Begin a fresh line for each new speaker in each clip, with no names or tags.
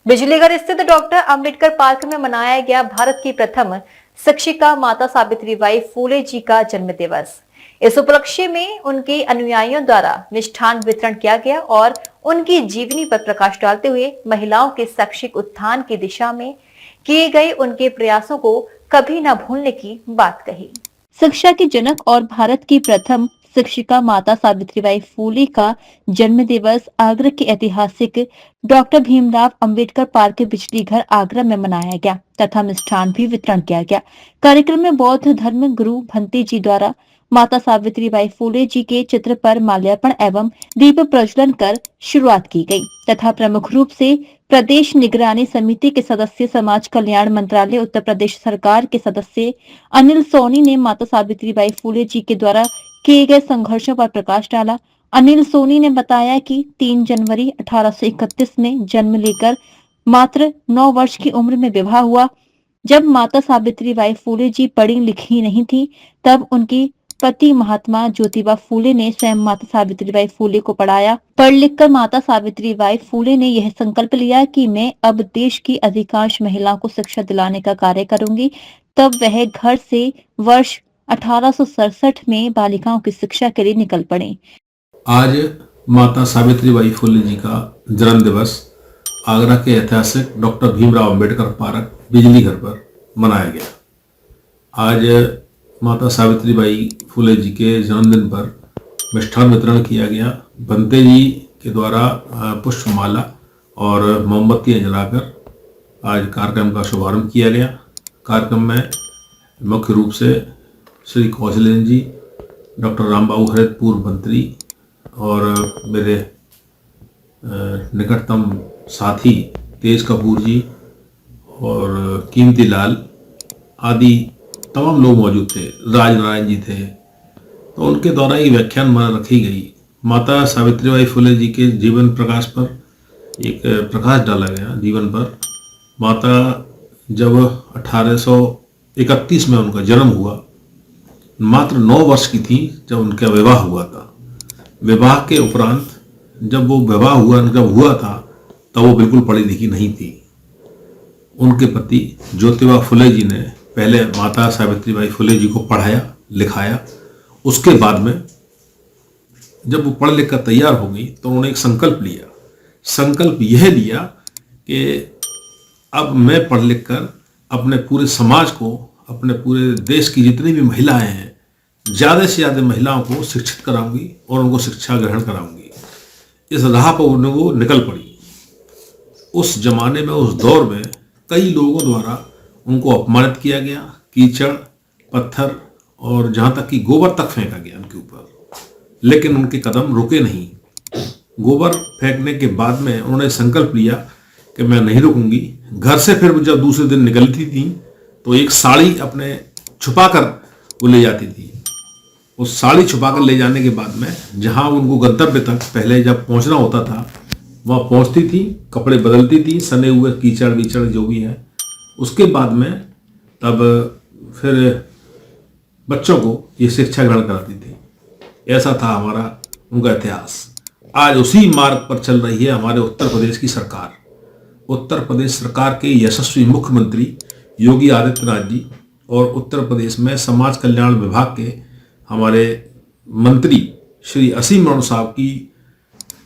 बिजलीघर स्थित doctor Ambedkar park में मनाया गया भारत की प्रथम शिक्षिका माता सावित्रीबाई फूले जी का जन्म दिवस। इस उपलक्ष्य में उनके अनुयायियों द्वारा मिष्ठान वितरण किया गया और उनकी जीवनी पर प्रकाश डालते हुए महिलाओं के शैक्षिक उत्थान की दिशा में किए गए उनके प्रयासों को कभी न भूलने की बात कही। शिक्षा के जनक और भारत की प्रथम शिक्षिका माता सावित्रीबाई फूले का जन्म दिवस आगरा के ऐतिहासिक डॉक्टर भीमराव अंबेडकर पार्क के बिजली घर आगरा में मनाया गया तथा मिष्ठान भी वितरण किया गया। कार्यक्रम में बौद्ध धर्म गुरु भंते जी द्वारा माता सावित्रीबाई फूले जी के चित्र पर माल्यार्पण एवं दीप प्रज्वलन कर शुरुआत की गई तथा प्रमुख रूप से प्रदेश निगरानी समिति के सदस्य, समाज कल्याण मंत्रालय उत्तर प्रदेश सरकार के सदस्य अनिल सोनी ने माता सावित्रीबाई फूले जी के द्वारा किए गए संघर्षों पर प्रकाश डाला। अनिल सोनी ने बताया कि 3 जनवरी 1831 में जन्म लेकर मात्र 9 वर्ष की उम्र में विवाह हुआ। जब माता सावित्रीबाई फूले जी पढ़ी लिखी नहीं थी, तब उनकी पति महात्मा ज्योतिबा फूले ने स्वयं माता सावित्रीबाई फूले को पढ़ाया। पढ़ लिखकर माता सावित्रीबाई फूले ने यह संकल्प लिया कि मैं अब देश की अधिकांश महिलाओं को शिक्षा दिलाने का कार्य करूंगी। तब वह घर से वर्ष 1867 में बालिकाओं की शिक्षा के लिए निकल पड़े।
आज माता सावित्रीबाई फुले जी का जन्म दिवस आगरा के ऐतिहासिक डॉक्टर भीमराव अंबेडकर पार्क बिजली घर पर मनाया गया। आज माता सावित्रीबाई फुले जी के जन्मदिन पर मिष्ठान वितरण किया गया। भंते जी के द्वारा पुष्पमाला और मोमबत्तियाँ जलाकर आज कार्यक्रम का शुभारंभ किया गया। कार्यक्रम में मुख्य रूप से श्री कौशलेंद्र जी, डॉक्टर रामबाबू हरित पूर्व मंत्री और मेरे निकटतम साथी तेज कपूर जी और कीमती लाल आदि तमाम लोग मौजूद थे। राजनारायण जी थे। तो उनके द्वारा ये व्याख्यान रखी गई। माता सावित्रीबाई फुले जी के जीवन प्रकाश पर एक प्रकाश डाला गया। जीवन पर माता जब 1831 में उनका जन्म हुआ, मात्र 9 वर्ष की थी जब उनका विवाह हुआ था। विवाह के उपरांत जब वो विवाह हुआ था तब वो बिल्कुल पढ़ी लिखी नहीं थी। उनके पति ज्योतिबा फुले जी ने पहले माता सावित्रीबाई फुले जी को पढ़ाया लिखाया। उसके बाद में जब वो पढ़ लिख कर तैयार हो गई तो उन्होंने एक संकल्प लिया। संकल्प यह लिया कि अब मैं पढ़ लिख कर अपने पूरे समाज को, अपने पूरे देश की जितनी भी महिलाएं हैं, ज़्यादा से ज़्यादा महिलाओं को शिक्षित कराऊंगी और उनको शिक्षा ग्रहण कराऊंगी। इस राह पर वो निकल पड़ी। उस जमाने में, उस दौर में कई लोगों द्वारा उनको अपमानित किया गया। कीचड़, पत्थर और जहाँ तक कि गोबर तक फेंका गया उनके ऊपर, लेकिन उनके कदम रुके नहीं। गोबर फेंकने के बाद में उन्होंने संकल्प लिया कि मैं नहीं रुकूंगी। घर से फिर जब दूसरे दिन निकलती थी तो एक साड़ी अपने छुपाकर वो ले जाती थी। उस साड़ी छुपाकर ले जाने के बाद में जहां उनको गंतव्य तक पहले जब पहुंचना होता था वहां पहुंचती थी, कपड़े बदलती थी, सने हुए कीचड़ वीचड़ जो भी है। उसके बाद में तब फिर बच्चों को ये शिक्षा ग्रहण कराती थी। ऐसा था हमारा उनका इतिहास। आज उसी मार्ग पर चल रही है हमारे उत्तर प्रदेश की सरकार। उत्तर प्रदेश सरकार के यशस्वी मुख्यमंत्री योगी आदित्यनाथ जी और उत्तर प्रदेश में समाज कल्याण विभाग के हमारे मंत्री श्री असीम मणि साहब की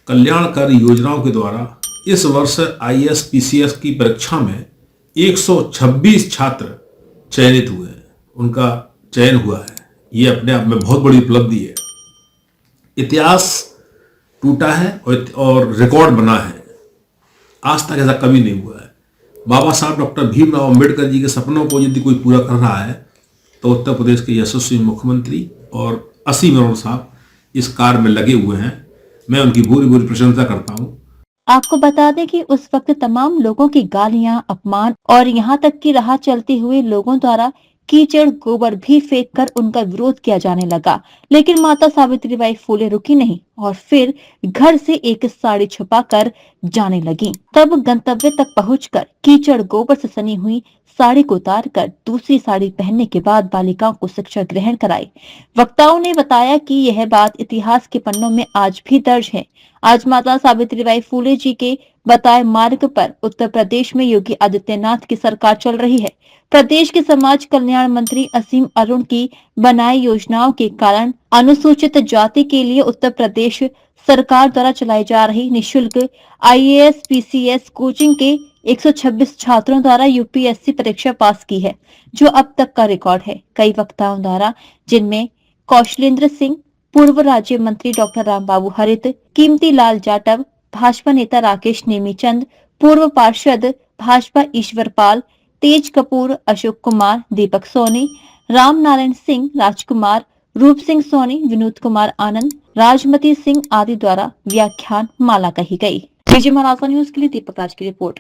कल्याणकारी योजनाओं के द्वारा इस वर्ष IAS PCS की परीक्षा में 126 छात्र चयनित हुए हैं। उनका चयन हुआ है। ये अपने आप में बहुत बड़ी उपलब्धि है। इतिहास टूटा है और रिकॉर्ड बना है। आज तक ऐसा कभी नहीं हुआ है। बाबा साहब डॉक्टर भीमराव अंबेडकर जी के सपनों को यदि कोई पूरा कर रहा है तो उत्तर प्रदेश के यशस्वी मुख्यमंत्री और असीम मणि साहब इस कार्य में लगे हुए हैं। मैं उनकी पूरी पूरी प्रशंसा करता हूँ।
आपको बता दें कि उस वक्त तमाम लोगों की गालियां, अपमान और यहाँ तक कि राह चलते हुए लोगों द्वारा कीचड़ गोबर भी फेंककर उनका विरोध किया जाने लगा, लेकिन माता सावित्रीबाई फूले रुकी नहीं और फिर घर से एक साड़ी छुपाकर जाने लगी। तब गंतव्य तक पहुंचकर कीचड़ गोबर से सनी हुई साड़ी को उतार कर दूसरी साड़ी पहनने के बाद बालिकाओं को शिक्षा ग्रहण कराई। वक्ताओं ने बताया कि यह बात इतिहास के पन्नों में आज भी दर्ज है। आज माता सावित्रीबाई फूले जी के बताए मार्ग पर उत्तर प्रदेश में योगी आदित्यनाथ की सरकार चल रही है। प्रदेश के समाज कल्याण मंत्री असीम अरुण की बनाई योजनाओं के कारण अनुसूचित जाति के लिए उत्तर प्रदेश सरकार द्वारा चलाई जा रही निशुल्क IAS PCS कोचिंग के 126 छात्रों द्वारा यूपीएससी परीक्षा पास की है, जो अब तक का रिकॉर्ड है। कई वक्ताओं द्वारा, जिनमें कौशलेंद्र सिंह, पूर्व राज्य मंत्री डॉक्टर रामबाबू हरित, कीमती लाल जाटव, भाजपा नेता राकेश नेमीचंद, पूर्व पार्षद भाजपा ईश्वरपाल, तेज कपूर, अशोक कुमार, दीपक सोनी, राम नारायण सिंह, राजकुमार, रूप सिंह सोनी, विनोद कुमार आनंद, राजमती सिंह आदि द्वारा व्याख्यान माला कही गई। विजय महाराजा न्यूज के लिए दीपक राज की रिपोर्ट।